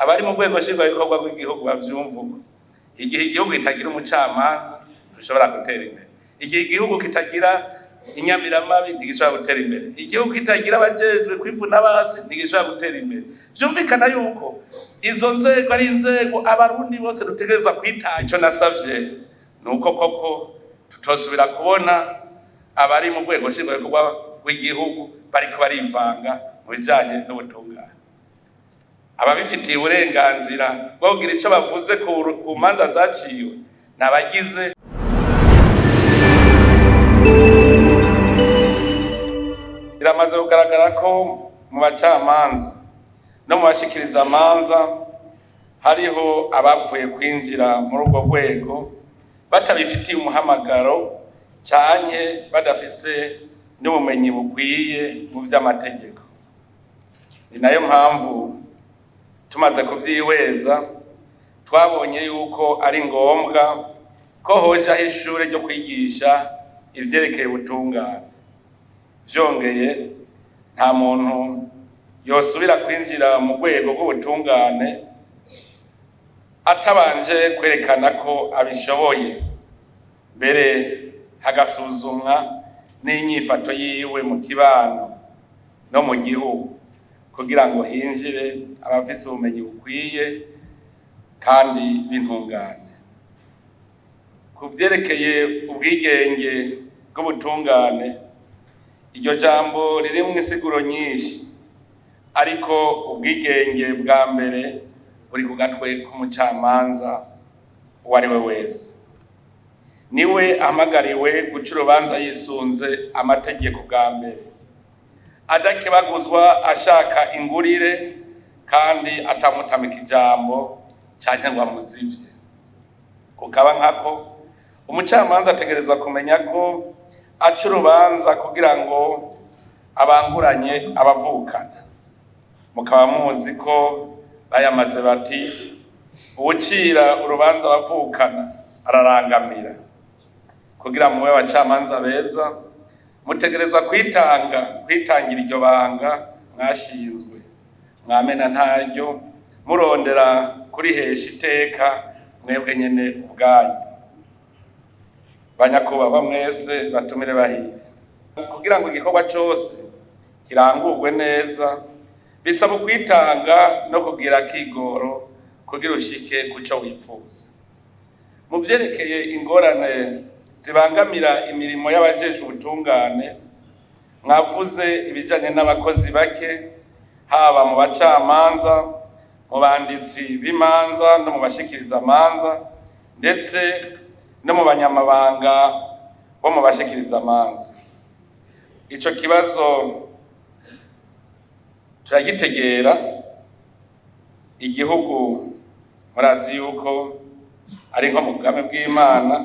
abari mu rwego nshingwabikorwa rw'igihugu bavyumvuga. Igihe igihugu kitagira umucamanza dushobora gutera imbere. Igihe igihugu kitagira inyamiramabi ntigishobora gutera imbere. Igihugu kitagira abajejwe kwivuna basi ntigishobora gutera imbere. Vyumvikana yuko izo nzego ari inzego abarundi bose dutegerezwa kwitanga. Ico nasavye nuko koko tutosubira kubona abari mu rwego nshingwabikorwa rw'igihugu bariko barivanga mu bijanye n'ubutungane. Ababifitiye uburenganzira bwo kugira ico bavuze ku manza zaciwe nabagize. Biramaze kugaragara ko mu bacamanza no mu bashikiriza amanza hariho abavuye kwinjira muri urwo rwego batabifitiye umuhamagaro canke badafise n'ubumenyi bukwiye mu vy'amategeko. Ni nayo mpamvu tumaze kuvyihweza twabonye yuko ari ngombwa ko hojaho ishure ryo kwigisha ivyerekeye ubutungane. Vyongeye nta muntu yosubira kwinjira mu rwego rw'ubutungane atabanje kwerekana ko abishoboye, mbere hagasuzumwa n'inyifato yiwe mu kibano no mu gihugu kugira ngo hinjire abafise ubumenyi bukwiye kandi b'intungane. Ku vyerekeye ubwigenge bw'ubutungane, iryo jambo ririmwo insiguro nyinshi, ariko ubwigenge bwa mbere buri ku gatwe k'umucamanza uwo ari we wese. Niwe ahamagariwe guca urubanza yisunze amategeko bwa mbere, adakebaguzwa ashaka ingurire kandi atamutamika ijambo canke ngo amuzivye. Kukaba nkako umucamanza ategerezwa kumenya ko aca urubanza kugira ngo abanguranye abavukana. Mukaba muzi ko bayamaze bati uwucira urubanza abavukana ararangamira. Kugira muwe abacamanza beza mutegerezwa kwitangira iryo banga mwashinzwe, mwamena ntaryo murondera kurihesha iteka mwebwe nyene ubwanyu. Banyakubahwa mwese batumire bahire. Kugira ngo igikorwa cose kirangurwe neza bisaba kwitanga no kugira kigoro kugira ushike kuco wipfuza. Mu vyerekeye ingorane zibangamira imirimo y'abajejwe ubutungane, mwavuze ibijanye n'abakozi bake, haba mu bacamanza, mu banditsi b'imanza no mu bashikiriza amanza, ndetse no mu banyamabanga bo mu bashikiriza amanza. Ico kibazo turagitegera. Igihugu murazi yuko ari nko mu bwami bw'Imana,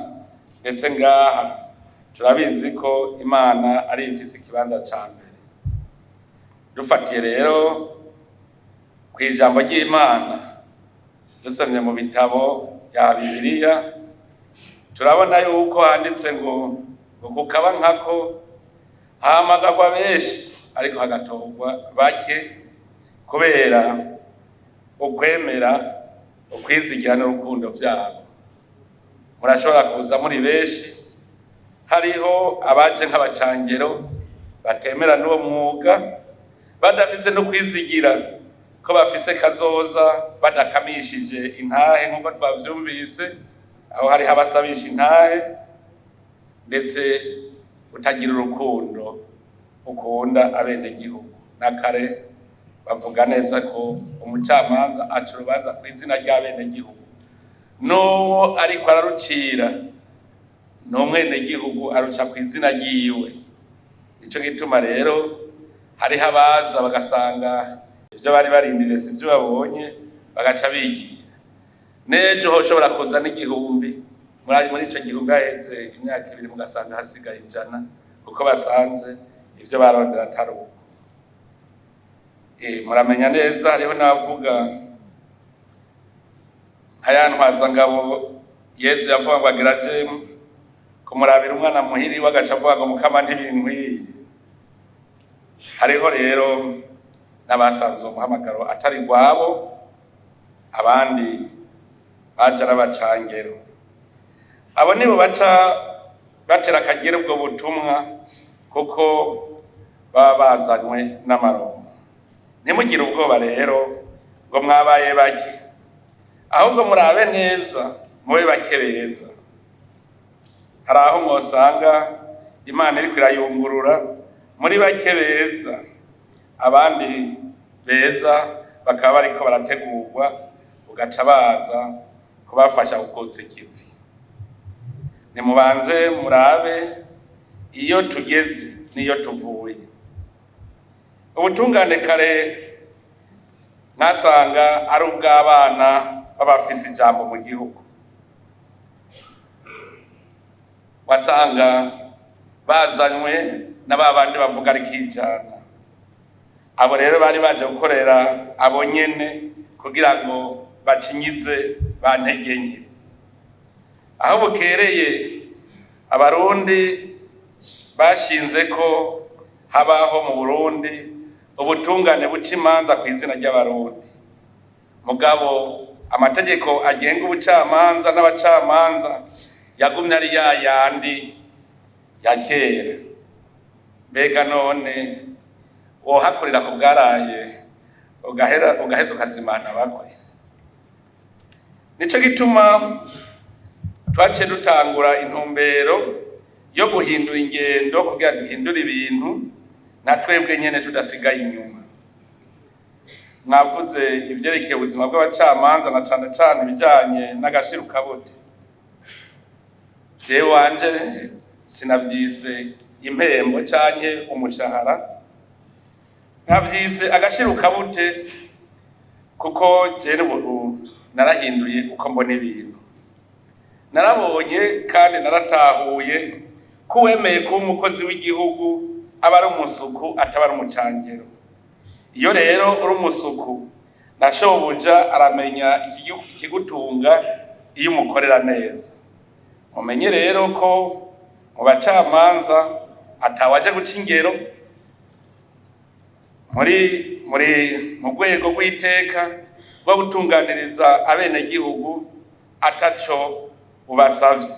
ndetse ngaha turabizi ko Imana ari ifise ikibanza ca mbere. Dufatiye rero kw'ijambo ry'Imana dusomye mu bitabo bya Bibiliya, turabona yuko handitse ngo kukaba nkako hahamagarwa benshi ariko hagatorwa bake kubera ukwemera, ukwizigira n'urukundo vyabo. Murashobora kuza muri benshi, hariho abaje nk'abacangero batemera n'uwo mwuga, badafise no kwizigira ko bafise kazoza, badakamishije intahe nk'uko twavyumvise, aho hariho abasabisha intahe, ndetse utagira urukundo ukunda abenegihugu. Na kare bavuga neza ko umucamanza aca urubanza kw'izina ry'abenegihugu, n'uwo ariko ararucira n'umwenegihugu aruca kw'izina ryiwe. Nico gituma rero hariho abaza bagasanga ivyo bari barindiriye sivyo babonye, bagaca bigira. Nejo hoshobora kuza n'igihumbi, muri ico gihumbi haheze imyaka 2 mugasanga hasigaye 100, kuko basanze ivyo barondera atari uko. Muramenya neza hariho navuga ntwaza ngabo Yezu yavuga ngo agira aje kumurabira umwana muhiri wagaca avuga ngo mukama ntibinkwiye. Hariho rero n'abasanze umuhamagaro atari gwabo, abandi baja arabacangero. Abo nibo baca batera akagera ubwo butumwa kuko baba bazanywe n'amaronko. Ntimugire ubwoba rero ngo mwabaye bake, ahubwo murabe neza mube bake beza. Hari aho mwosanga Imana iriko irayungurura muri bake beza, abandi beza bakaba bariko barategurwa, ugaca baza kubafasha gukutsa ikivi. Nimubanze murabe iyo tugeze niyo tuvuye. Ubutungane kare nasanga ari ubw'abana babafise ijambo mu gihugu, wasanga bazanywe n'ababandi bavuga ari kijana. Abo rero bari baje gukorera abo nyene kugira ngo bacinyize bantege nke. Aho bukereye abarundi bashinze ko habaho mu Burundi ubutungane buca imanza ku izina ry'abarundi. Mugabo amategeko agenga ubucamanza n'abacamanza yagumye ari yayandi ya kera. Mbega none wohakurira ku bwaraye ugaheza ukazimana bakwe. Nico gituma twaciye dutangura intumbero yo guhindura ingendo kugira duhindure ibintu na twebwe nyene tudasigaye inyuma. Mwavuze ivyerekeye ubuzima bw'abacamanza na cane cane ibijanye n'agashirukabute. Jewe wanje sinavyise impembo canke umushahara, navyise agashirukabute kuko jewe ubu narahinduye uko mbona ibintu. Narabonye kandi naratahuye ko wemeye kuba umukozi w'igihugu aba ari umusuku ataba ari umucangero. Iyo rero uri umusuku na shobuja aramenya ikigutunga iyo umukorera neza. Mumenye rero ko mu bacamanza atawaje guca ingero, mu rwego rw'iteka rwo gutunganiriza abenegihugu ataco ubasavye.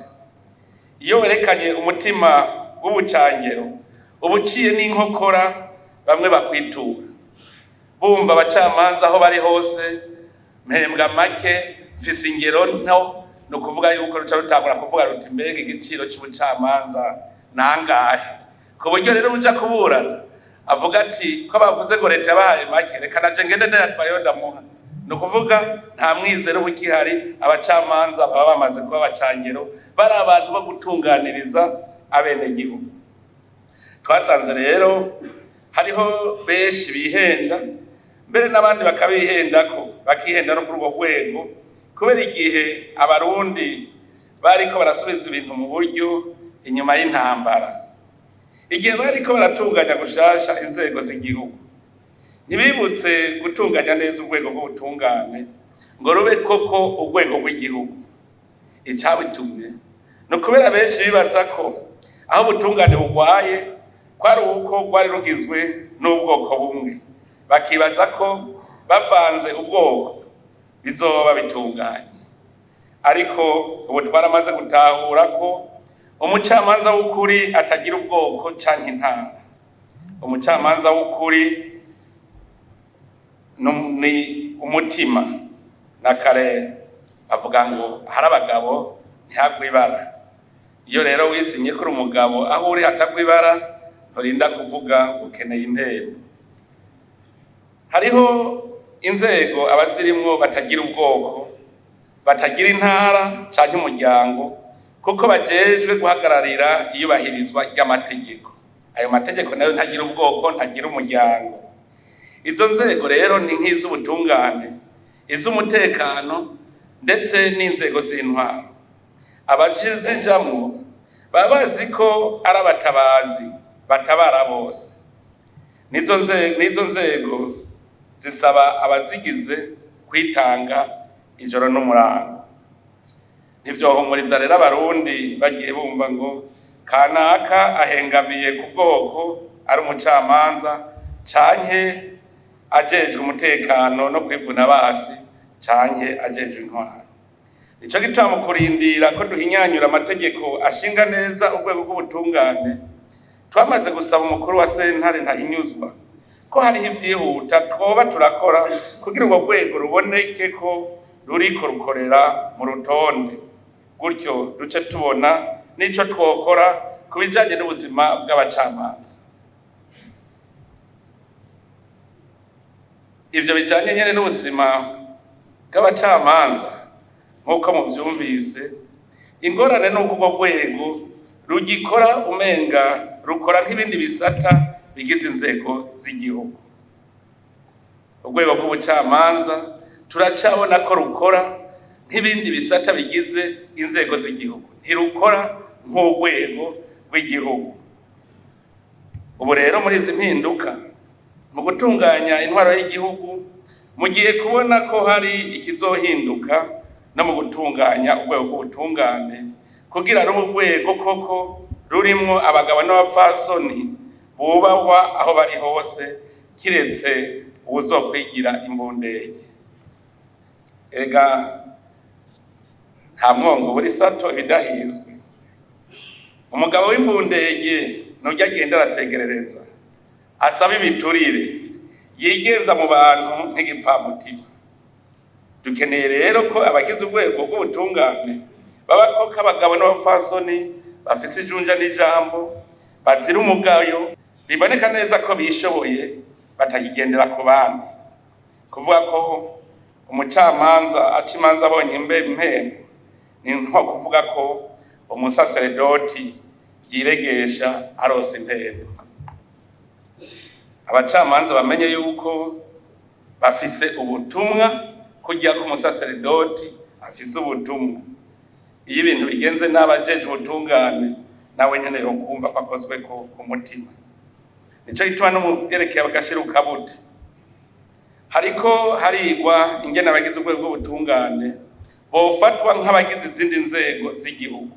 Iyo werekanye umutima w'ubucangero ubuciye n'inkokora bamwe bakwitura, bumva abacamanza aho bari hose mpembwa make mfise ingero nto, no kuvuga yuko ruca rutangura kuvuga ruti mbega igiciro cy'ubucamanza nangahe, ku buryo rero buja kuburana avuga ati ko bavuze ngo leta yabahaye make reka naje ngende ndayatwaye ndamuha. No kuvuga nta mwizero bukihari, abacamanza baba bamaze kuba abacangero, bari abantu bo gutunganiriza abenegihugu. Twasanze rero hariho benshi bihenda, mbere n'abandi bakabihendako, bakihenda no kuri urwo rwego, kubera igihe abarundi bariko barasubiza ibintu mu buryo inyuma y'intambara, igihe bariko baratunganya gushasha inzego z'igihugu, ntibibutse gutunganya neza urwego rw'ubutungane ngo rube koko urwego rw'igihugu. Icabitumye no kubera benshi bibaza ko aho ubutungane bugwaye kwari uko rwari rugizwe n'ubwoko bumwe, bakibaza ko bavanze ubwoko bizoba bitunganye. Ariko ubu twaramaze gutahura ko umucamanza w'ukuri atagira ubwoko canke intara. Umucamanza w'ukuri ni umutima. Na kare avuga ngo hari abagabo ntihagwe ibara. Iyo rero wisinye kuri umugabo aho uri hatagwe ibara, nturinda kuvuga ukeneye impembo. Hariho inzego abazirimwo batagira ubwoko, batagira intara canke umuryango, kuko bajejwe guhagararira iyubahirizwa ry'amategeko. Ayo mategeko nayo ntagira ubwoko, ntagira umuryango. Izo nzego rero ni nk'iz'ubutungane, iz'umutekano ndetse n'inzego z'intwaro. Abazijamwo baba bazi ko ari abatabazi batabara bose. Nizo nzego zisaba abazigize kwitanga ijoro n'umurango. Ntivyohumuriza rero abarundi bagiye bumva ngo kanaka ahengamiye ku bwoko ari umucamanza canke ajejwe umutekano no kwivuna basi canke ajejwe intwaro. Nico gituma mu kurindira ko duhinyanyura amategeko ashinga neza urwego rw'ubutungane, twamaze gusaba umukuru wa sentare Ntahinyuzwa ko hariho ivyihuta twoba turakora kugira ngo rwego ruboneke ko ruriko rukorera mu rutonde, gutyo duce tubona nico twokora ku bijanye n'ubuzima bw'abacamanza. Ivyo bijanye nyene n'ubuzima bw'abacamanza nk'uko muvyumvise, ingorane n'uko urwo rwego rugikora umenga rukora nk'ibindi bisata bigize inzego z'igihugu. Urwego rw'ubucamanza turacabona ko rukora nk'ibindi bisata bigize inzego z'igihugu, ntirukora nk'urwego rw'igihugu. Ubu rero muri izi mpinduka mu gutunganya intwaro y'igihugu, mugiye kubona ko hari ikizohinduka no mu gutunganya urwego rw'ubutungane kugira rube urwego koko rurimwo abagabo n'abapfasoni bubahwa aho bari hose, kiretse uwuzokwigira imbundege. Ega nta mwongo buri sato ibidahizwe. Umugabo w'imbundege nujya agenda arasegerereza, asaba ibiturire, yigenza mu bantu nk'igipfamutima. Dukeneye rero ko abagize urwego rw'ubutungane baba koko abagabo n'abapfasoni bafise ijunja n'ijambo, bazira umugayo, biboneka neza ko bishoboye batakigendera ku bandi. Kuvuga ko umucamanza aca imanza abonye impembo ni nko kuvuga ko umusaseredoti yiregesha arose impembo. Abacamanza bamenye yuko bafise ubutumwa, kujya ku musaseredoti afise ubutumwa. Iyo ibintu bigenze n'abajeje ubutungane, nawe nyene yo kumva ko akozwe ko ku mutima. Nico gituma no mu byerekeye agashiruka bute hariko harigwa ingene abagize urwego rw'ubutungane bofatwa nk'abagize izindi nzego z'igihugu.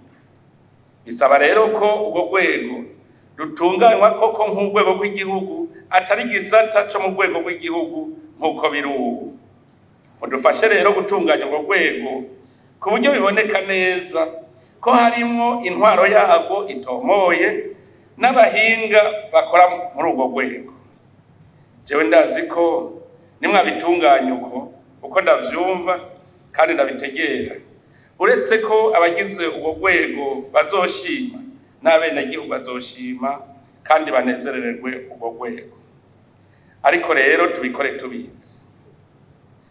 Bisaba rero ko urwo rwego rutunganywa koko nk'urwego rw'igihugu, atari gisata cyo mu rwego rw'igihugu nk'uko biri ubu. Mudufashe rero gutunganya urwo rwego ku buryo biboneka neza ko harimo intwaro yago itomoye n'abahinga bakora muri urwo rwego. Jewe ndazi ko nimwabitunganya uko ndavyumva kandi ndabitegera, uretse ko abagize urwo rwego bazoshima n'abenegihugu bazoshima kandi banezerererwe urwo rwego. Ariko rero tubikore tubizi.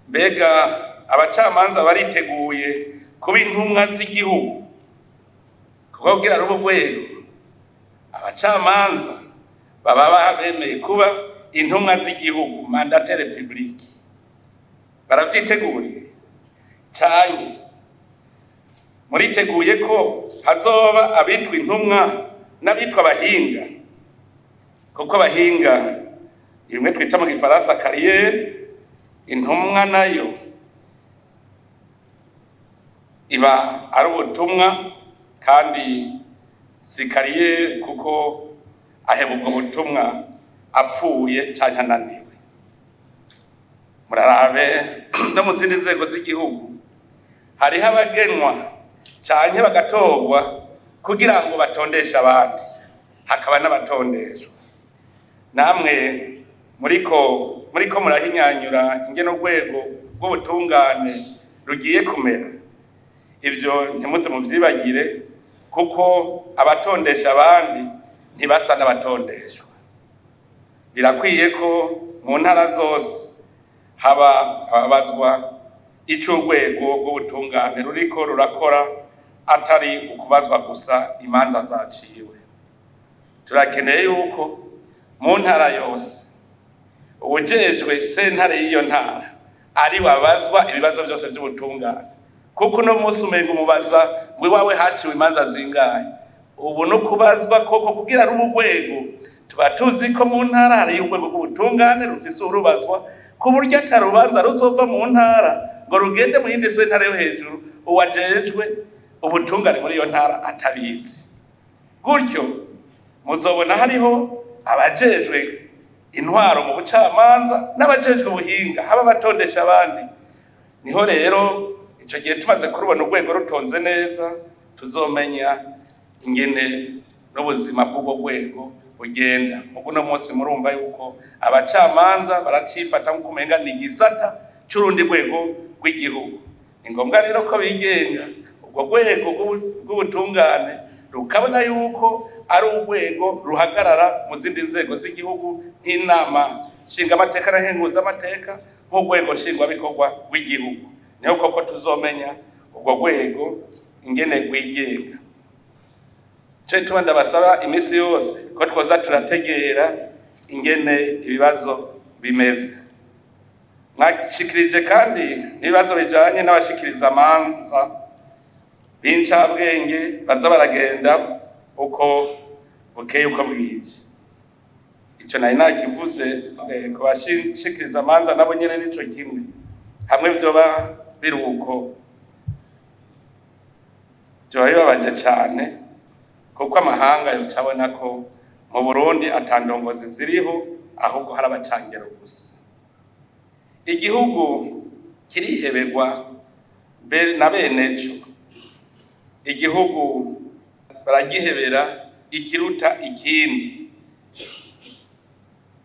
Mbega abacamanza bariteguye kuba intumwa z'igihugu? Kuko kugira rubo rwego abacamanza baba bemeye kuba intumwa z'igihugu, mandataire public, baravyiteguriye cyane. Muriteguye ko hazoba abitwa intumwa n'abitwa abahinga? Kuko abahinga imwe twita mu gifaransa carrière, intumwa nayo iba ari ubutumwa kandi si carrière, kuko aheba ubwo butumwa apfuye canke ananiwe. Murarabe no mu zindi nzego z'igihugu hariho abagenwa canke bagatorwa kugira ngo batondeshe abandi, hakaba n'abatondeshwa. Namwe muriko murahinyanyura ingene urwego rw'ubutungane rugiye kumera. Ivyo ntimuze muvyibagire, kuko abatondesha abandi ntibasa n'abatondeshwa. Birakwiye ko mu ntara zose haba ababazwa ico urwego rw'ubutungane ruriko rurakora, atari ukubazwa gusa imanza zaciwe. Turakeneye yuko mu ntara yose uwujejwe sentare y'iyo ntara ari wabazwa ibibazo byose by'ubutungane, kuko uno munsi umenga umubaza ngo iwawe haciwe imanza zingahe. Ubu no kubazwa koko kugira rubu rwego, tuba tuzi ko mu ntara hari urwego rw'ubutungane rufise urubazwa, ku buryo atarubanza ruzova mu ntara ngo rugende mu yindi sentare yo hejuru uwajejwe ubutungane muri iyo ntara atabizi. Gutyo muzobona hariho abajejwe intwaro mu bucamanza n'abajejwe ubuhinga, haba batondesha abandi niho rero ico gihe tumaze kurubona urwego rutonze neza tuzomenya ingene n'ubuzima bw'ubwo rwego bugenda. Muguno munsi murumva yuko abacamanza baracifata nko kumenga ni igisata c'urundi rwego rw'igihugu. Ni ngombwa rero ko bigenga urwo rwego rw'ubutungane rukabona yuko ari urwego ruhagarara mu zindi nzego z'igihugu nk'inama nshingamateka na nkenguzamateka nk'urwego nshingwabikorwa rw'igihugu. Niho koko tuzomenya urwo rwego ingene rwigenga. Cyo tuba ndabasaba imisi yose ko twoza turategera ingene ibibazo bimeze. Mwashikirije kandi n'ibibazo bijanye n'abashikiriza amanza b'incabwenge baza baragenda uko bukeye uko bwije. Ico nari nakivuze ku bashikiriza amanza nabo nyene nico kimwe. Hamwe vyoba biruko vyoba bibabaje cane kuko amahanga yocabona ko mu Burundi atandongozi ziriho ahubwo hari abacangero gusa. Igihugu kiriheberwa na beneco. Igihugu baragihebera ikiruta ikindi.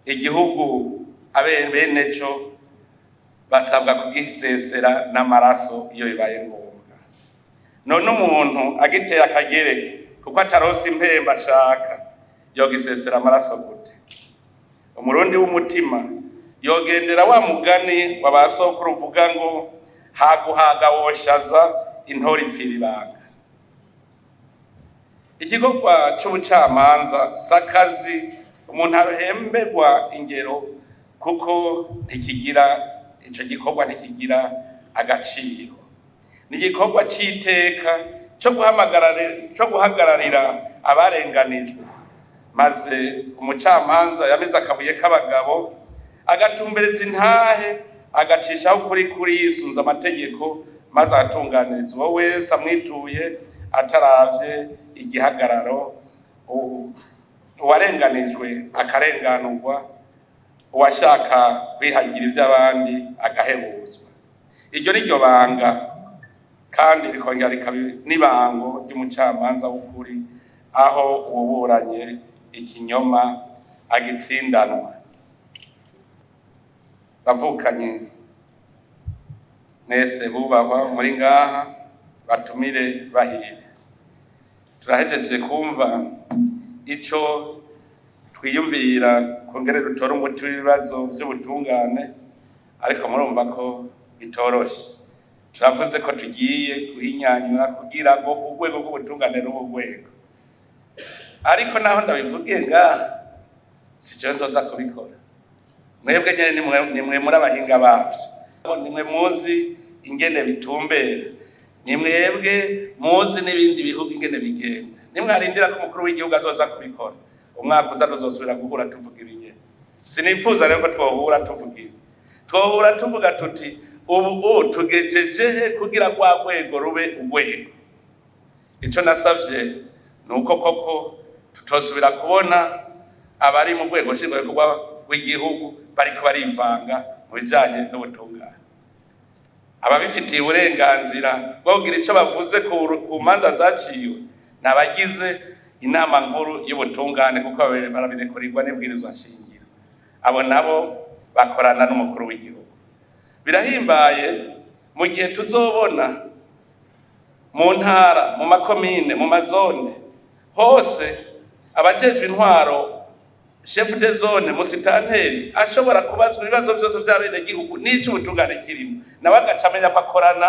Igihugu beneco basabwa kugisesera n'amaraso iyo bibaye ngombwa. None umuntu agiteye akagere kuko ataronse impemba ashaka yogisesera amaraso gute? Umurundi w'umutima yogendera wa mugani wabasokuru uvuga ngo haguhaga woshaza intori ipfira ibanga. Igikorwa c'ubucamanza sakazi umuntu ahemberwa ingero kuko ico gikorwa ntikigira agaciro. Ni igikorwa c'iteka cyo guhagararira abarenganijwe, maze umucamanza yamize akabuye k'abagabo agatumbereza intahe agacishaho kuri yisunza amategeko, maze atunganiriza uwo wese amwituye ataravye igihagararo, uwarenganijwe akarenganurwa, uwashaka kwihagira ivy'abandi agahebuzwa. Iryo ni ryo banga kandi rikongera rikaba n'ibango ry'umucamanza w'ukuri, aho uburanye ikinyoma agitsindanwa. Bavukanye mwese bubahwa muri ngaha, batumire bahire. Turahejeje kumva ico twiyumvira kongere rutora umuti w'ibibazo vy'ubutungane, ariko murumva ko bitoroshe. Turavuze ko tugiye guhinyanyura kugira ngo urwego rw'ubutungane rube urwego, ariko naho ndabivugiye ngaha sico nzoza kubikora. Mwebwe nyene nimwe muri abahinga bavyo, nimwe muzi ingene bitumbera, nimwebwe muzi n'ibindi bihugu ingene bigenda. Nimwarindira ko umukuru w'igihugu azoza kubikora, umwaka uza tuzosubira guhura tuvuga ibinye. Sinifuza rero ko twohura tuvuga ibi. Twohura tuvuga tuti ubu tugejeje kugira kwa rwego rube urwego. Ico nasavye nuko koko tutosubira kubona abari mu rwego nshingwabikorwa rw'igihugu bariko barivanga mu bijanye n'ubutungane. Ababifitiye uburenganzira bwo kugira ico bavuze ku manza zaciwe n'abagize inama nkuru y'ubutungane, kuko barabirekurigwa n'ibwirizwa shingiro. Abo nabo bakorana n'umukuru w'igihugu. Birahimbaye mu gihe tuzobona mu ntara, mu makomine, mu mazone hose abajejwe intwaro, chef de zone, musitanteri ashobora kubazwa ibibazo byose by'abene gihugu n'ico ubutungane kirimo, nawe agacamenya ko akorana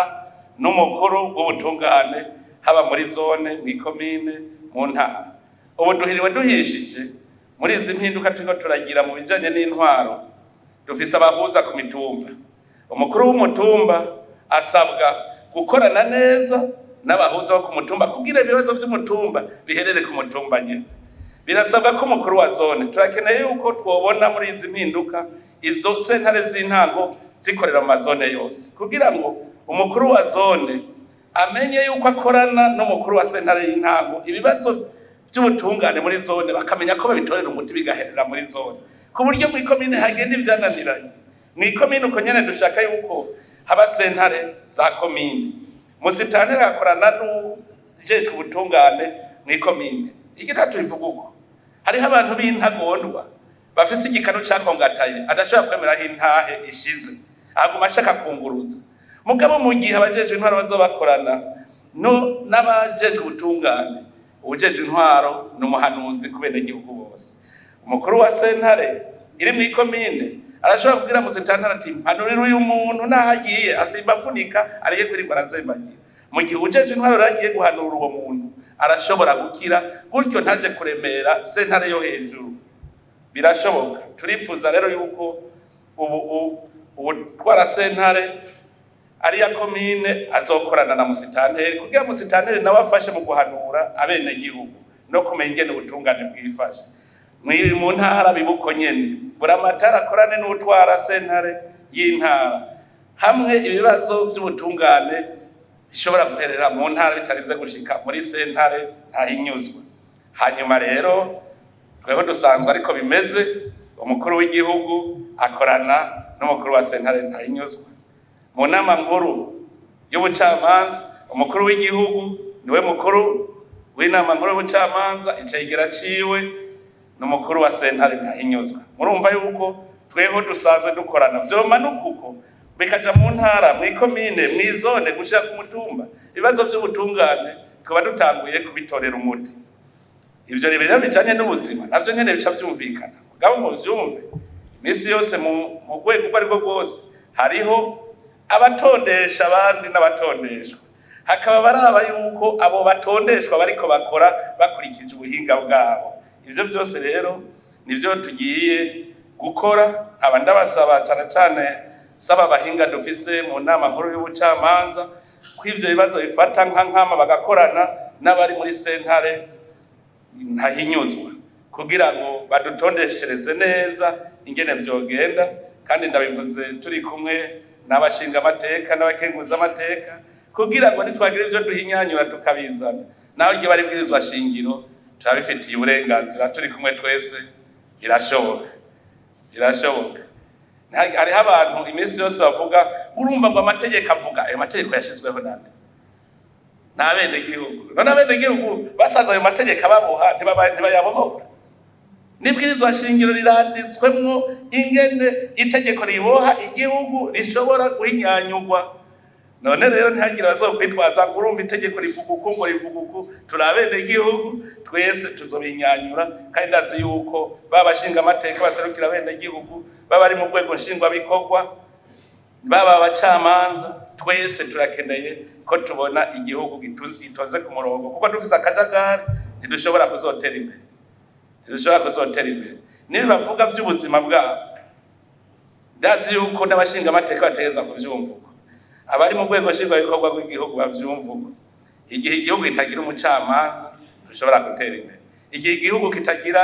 n'umukuru w'ubutungane, haba muri zone, mu komine, mu ntara. Ubu duhiriwe duhishije muri izi mpinduka turiko turagira mu bijanye n'intwaro. Dufise abahuza ku mitumba. Umukuru w'umutumba asabwa gukorana neza n'abahuza bo ku mutumba kugira ibibazo by'umutumba biherere ku mutumba nyene. Birasabwa ko umukuru wa zone, turakeneye yuko twobona muri izi mpinduka izo sentare z'intango zikorera mu mazone yose, kugira ngo umukuru wa zone amenye yuko akorana n'umukuru wa sentare y'intango, ibibazo by'ubutungane muri zone bakamenya ko babitorera umuti bigaherera muri zone, ku buryo mu ikomine hagenda ivyananiranye. Mu ikomine uko nyene dushaka yuko haba sentare za komine. Musitanteri akorana n'ujejwe ubutungane mw'ikomine. Igitatu bivuga uko hariho abantu b'intagondwa bafise igikanu cakongataye adashobora kwemeraho intahe ishize aguma ashaka kunguruza. Mugabo mu gihe abajejwe intwaro bazobakorana n'abajejwe ubutungane, uwujejwe intwaro n'umuhanuzi ku benegihugu bose. Umukuru wa sentare iri mw'ikomine arashobora kubwira musitanteri ati mpanurira uyu muntu nahagiye asimba avunika ariye kwirirwa arazembagira. Mu gihe uwujejwe intwaro agiye guhanura uwo muntu arashobora gukira gutyo ntaje kuremera sentare yo hejuru. Birashoboka. Turipfuza rero yuko utwara sentare ariya komine azokorana na musitanteri kugira musitanteri nawe afashe mu guhanura abenegihugu no kumenya ingene ubutungane bwifashe. Mu ntara bibuko nyene buramatari akorane n'utwara sentare y'intara hamwe ibibazo by'ubutungane bishobora guherera mu ntara bitarinze gushika muri sentare ntahinyuzwa. Hanyuma rero tweho dusanzwe ariko bimeze, umukuru w'igihugu akorana n'umukuru wa sentare ntahinyuzwa. Mu nama nkuru y'ubucamanza umukuru w'igihugu niwe mukuru w'inama nkuru y'ubucamanza, icegera ciwe n'umukuru wa sentare ntahinyuzwa. Murumva yuko tweho dusanzwe dukorana vyomanuka uko bikaja mu ntara mw'ikomine mw'izone gushika ku mutumba. Ibibazo vy'ubutungane twaba dutanguye kubitorera umuti. Ivyo rero bijanye n'ubuzima navyo nyene bica vyumvikana. Mugabo muvyumve imisi yose mu rwego rwo ariko rwose hariho abatondesha abandi n'abatondeshwa. Hakaba baraba yuko abo batondeshwa bariko bakora bakurikije ubuhinga bwabo. Ivyo byose rero nivyo tugiye gukora. Aba ndabasaba cane saba abahinga dufise mu nama nkuru y'ubucamanza ko ivyo bibazo bifata nkama bagakorana n'abari muri sentare ntahinyuzwa kugira ngo badutondeshereze neza ingene vyogenda. Kandi ndabivuze turi kumwe n'abashinga amateka n'abakenguza amateka kugira ngo nitwagira ivyo duhinyanyura tukabizana naho igihe bari bwirizwa shingiro turabifitiye uburenganzira turi kumwe twese. Birashoboka. Hariho abantu iminsi yose bavuga urumva ngo amategeko avuga ayo mategeko yashizweho nande n'abenegihugu. None abenegihugu basaza ayo mategeko ababoha ntibayabohora. Nibwirizwa shingiro riranditswemwo ingene itegeko riboha igihugu rishobora guhinyanyurwa. None rero ntihagira bazokwitwaza ngo urumva itegeko rivuga uko ngo rivuga uko. Turi abenegihugu twese tuzobinyanyura kandi ndazi yuko babashinga amateka baserukira abenegihugu baba ari mu rwego nshingwabikorwa baba abacamanza twese turakeneye ko tubona igihugu gitoze ku murongo kuko dufise akajagari ntidushobora kuzotera imbere. Nibi bavuga vy'ubuzima bwabo ndazi yuko n'abashinga amateka bategeza kuvyumvuko. Abari mu rwego nshingwabikorwa rw'igihugu bavyumvuko. Igihe igihugu kitagira umucamanza dushobora gutera imbere. Igihe igihugu kitagira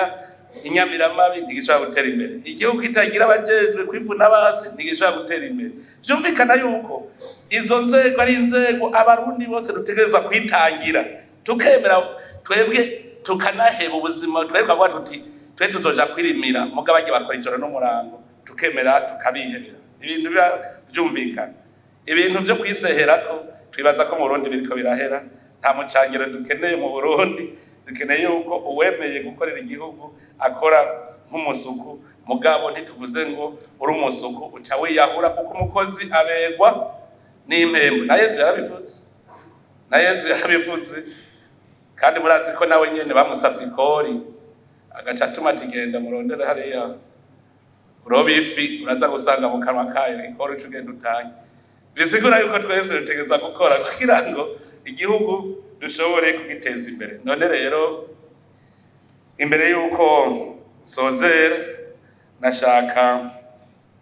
inyamiramabi ntigishobora gutera imbere. Igihugu kitagira abajejwe kwivuna basi ntigishobora gutera imbere. Vyumvikana yuko izo nzego ari inzego abarundi bose dutegerezwa kwitangira tukemera twebwe tukanaheba ubuzima twebwe kwa tuti twe tuzoja kwirimira mugabo bagiye bakora ijoro n'umurango tukemera tukabihebera. Ibintu vyumvikana. Ibintu vyo kwiseherako twibaza ko mu Burundi biriko birahera. Nta mucangiro dukeneye mu Burundi. Dukeneye yuko uwemeye gukorera igihugu akora nk'umusuku. Mugabo ntituvuze ngo uri umusuku uca wiyahura kuko umukozi abegwa n'impembo. Na Yezu yarabivuze kandi murazi ko nawe nyene bamusavye ikori agaca atuma ati genda murondera hariya urobe ifi uraza gusanga mu kanwa kayo ikori uca ugenda utange. Bisigura yuko twese dutegerezwa gukora kugira ngo igihugu dushobore kugiteza imbere. None rero imbere yuko sozera nashaka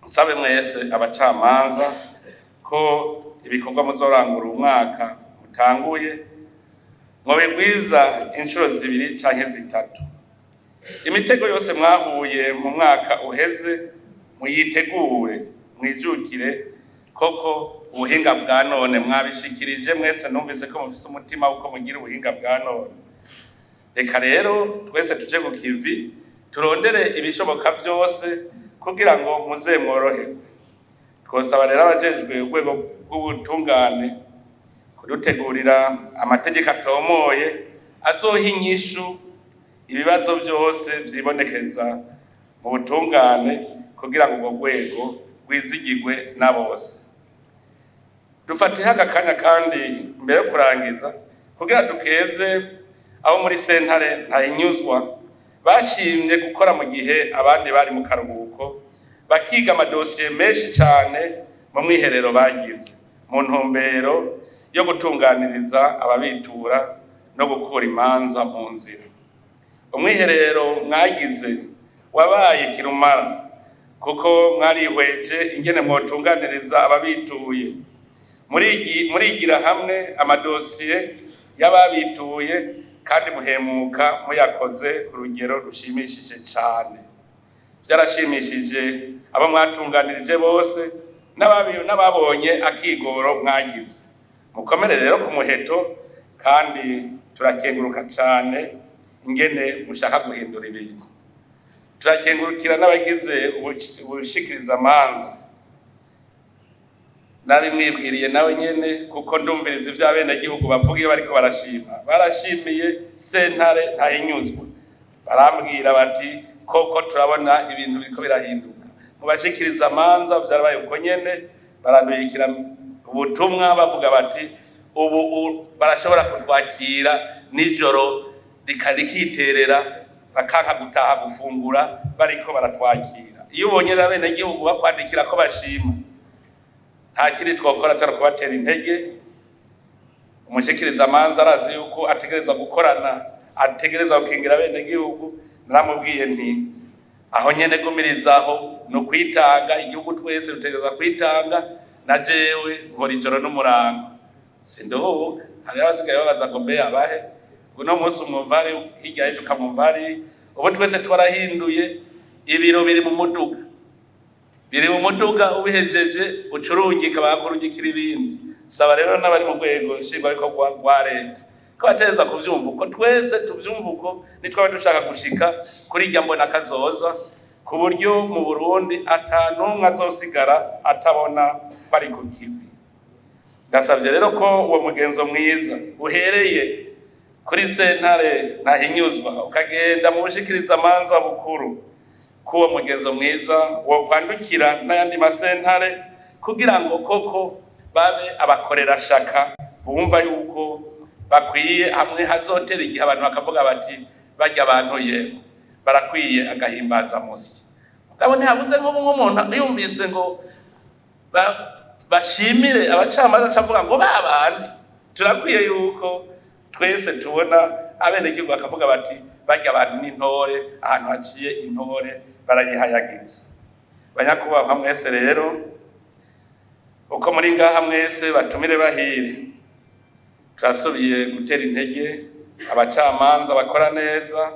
sabe mwese abacamanza ko ibikorwa muzorangura umwaka mutanguye mwobigwiza inshuro 2 canke 3. Imitego yose mwahuye mu mwaka uheze muyitegure mwijukire koko ubuhinga bwa none mwabishikirije mwese. Numvise ko mufise umutima uko mugira ubuhinga bwa none. Reka rero twese tuje ku kivi turondere ibishoboka byose kugira ngo muze mworoherwe. twosaba rero abajejwe urwego rw'ubutungane kudutegurira amategeko atomoye azoha inyishu ibibazo byose vyibonekeza mu butungane kugira ngo urwo rwego rwizigirwe na bose. Dufatiye aka kanya kandi mbere yo kurangiza kugira dukeze abo muri sentare Ntahinyuzwa bashimye gukora mu gihe abandi bari mu karuhuko bakiga amadosiye menshi cyane mu mwiherero bagize mu ntumbero yo gutunganiriza ababitura no gukura imanza mu nzira. Umwiherero mwagize wabaye kirumara kuko mwarihweje ingene mwotunganiriza ababituye murigira hamwe amadosiye y'ababituye kandi muhemuka muyakoze ku rugero rushimishije cyane. Byarashimishije abo mwatunganirije bose n'ababonye akigoro mwagize. Mukomere rero ku muheto kandi turakenguruka cyane ingene mushaka guhindura ibintu. Turakengurukira n'abagize ubushikiriza amanza. Nari mwibwiriye nawe nyene kuko ndumviriza ivya bene gihugu bavugiye bariko barashimiye sentare Ntahinyuzwa, barambwira bati koko turabona ibintu biriko birahinduka. Mu bashikiriza amanza vyarabaye uko nyene baranduyikira ubutumwa bavuga bati ubu barashobora kutwakira nijoro rikiterera bakanka gutaha gufungura bariko baratwakira. Iyo ubonye bene gihugu bakwandikira ko bashima, nta kindi twokora atari kubatera intege. Umushikiriza amanza arazi yuko ategerezwa gukorana, ategerezwa gukingira bene gihugu. Naramubwiye nti aho nyene gumirizaho no kwitanga, igihugu twese rutegerezwa kwitanga. Na jewe nkora ijoro n'umurango sindohoka. Hari abasigaye babaza ngo mbe abahe uno munsi umuvare hirya yejo kamuvare. Ubu twese twarahinduye, ibiro biri mu muduga, ubihejeje ucurungika bakurungikira ibindi. Saba rero n'abari mu rwego nshingwabikorwa rwa leta ko batereza kuvyumva uko twese tuvyumva uko nitwa dushaka gushika kuri irya mbona kazoza, ku buryo mu Burundi atanumwe azosigara atabona ko ari ku kivi. Ndasavye rero ko uwo mugenzo mwiza uhereye kuri sentare Ntahinyuzwa ukagenda mu bushikiriza amanza bukuru, kuwo mugenzo mwiza wo kwandukira n'ayandi masentare kugira ngo koko babe abakorera shaka bumva yuko bakwiye hamwe hazotera igihe abantu bakavuga bati bajya abantu ye barakwiye agahimbaza musi. Mugabo ntihabuze nk'umuntu yumvise ngo bashimire abacamanza cavuga ngo babandi. Turakwiye yuko twese tubona abenegihugu bakavuga bati bajya abantu n'intore, ahantu haciye intore barayihayagiza. Banyakubahwa mwese rero uko muri ngaha mwese batumire bahire, turasubiye gutera intege abacamanza bakora neza,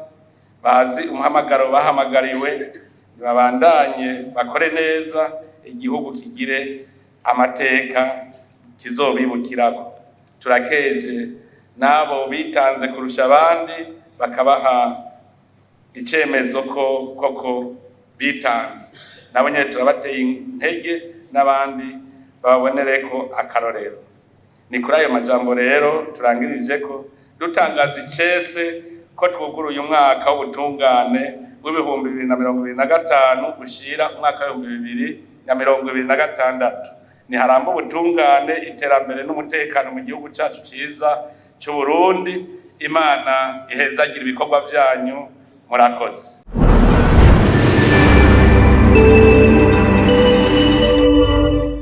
bazi umuhamagaro bahamagariwe, babandanye bakore neza, igihugu kigire amateka kizobibukirako. Turakeje nabo bitanze kurusha abandi bakabaha icemezo ko koko bitanze. Nabo nyene turabateye intege n'abandi babonereko akarorero. Ni kuri ayo majambo rero turangirije ko dutangaza icese ko twuguruye umwaka w'ubutungane w'ibihumbi 2025 gushira umwaka wa 2026. Ni haramba ubutungane, iterambere n'umutekano mu gihugu cyacu cyiza cy'u Burundi. Imana ihezagira ibikorwa byanyu. Murakoze.